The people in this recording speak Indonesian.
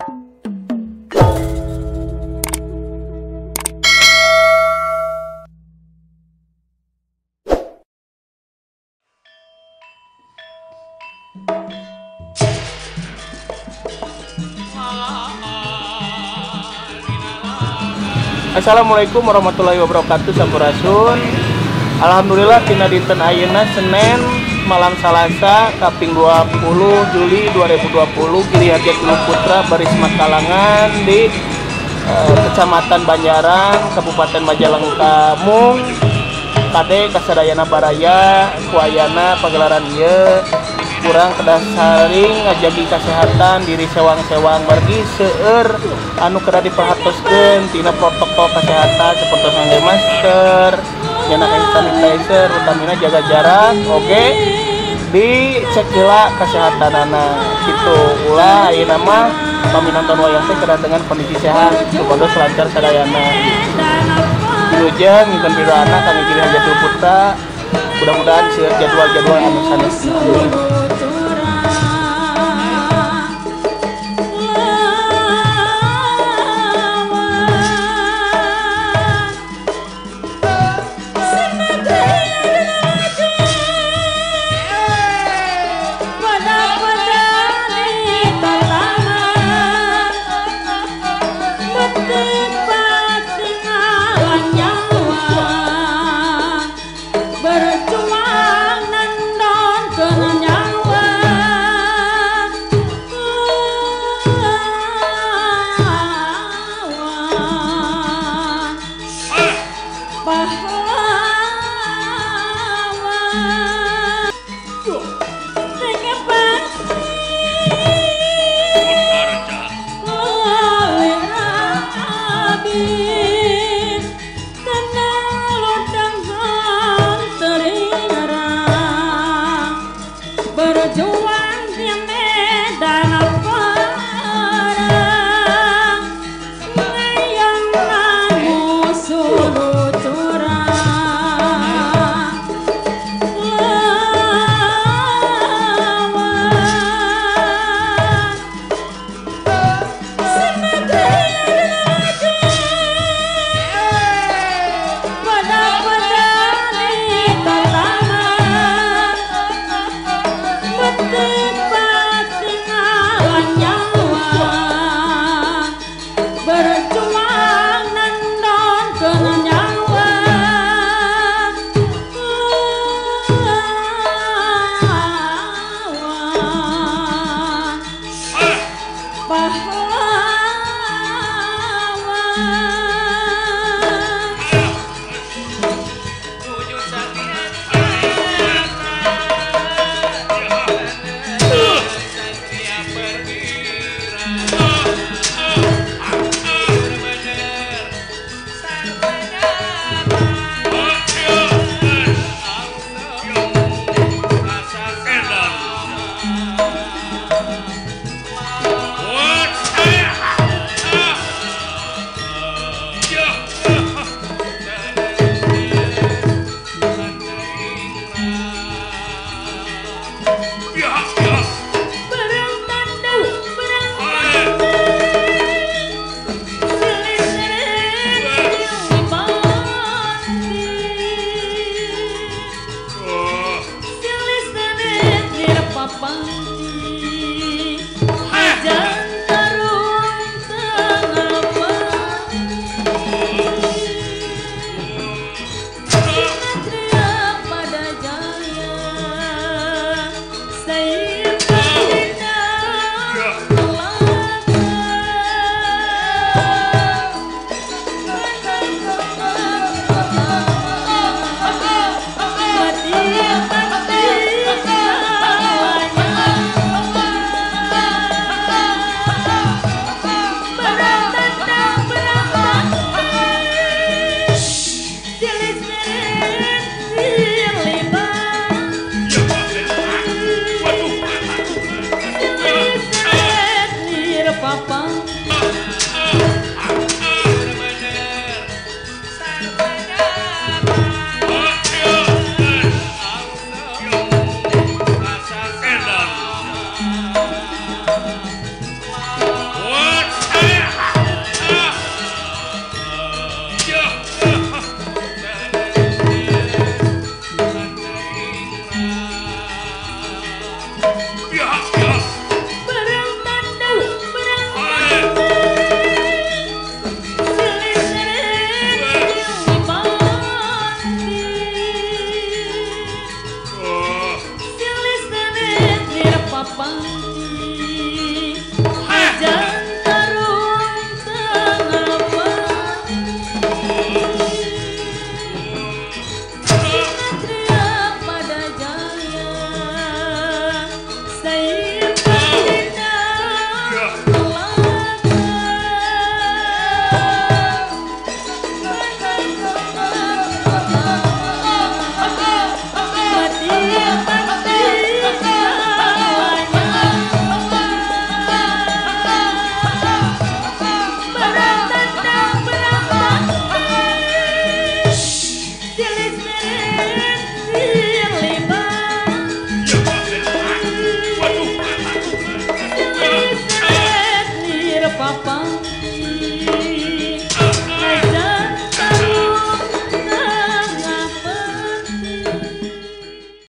Assalamualaikum warahmatullahi wabarakatuh. Sampurasun. Alhamdulillah tina dinten ayeuna Senin malam Salasa kaping 20 Juli 2020 Giri Harja Tinu Putra Baris Makalangan di Kecamatan Banjaran Kabupaten Majalengka Mung kade kasadayana baraya kuayana pagelaran ieu kurang kedah saring ngajagi kesehatan diri sewang-sewang margi seueur anu kedah diperhatoskeun tina protokol kesehatan seperti ngangge masker, nyana hand sanitizer, utamina jaga jarak, oke dicek heula kesehatanana kitu. Ulah ayeuna mah kami nonton wayang teh kedah dengan kondisi sehat supados lancar sadayana. Wilujeng ngikeun pidoana kami Giri Harja Tinu Putra mudah-mudahan seueur jadwal-jadwal anu sanesna. Pahlawan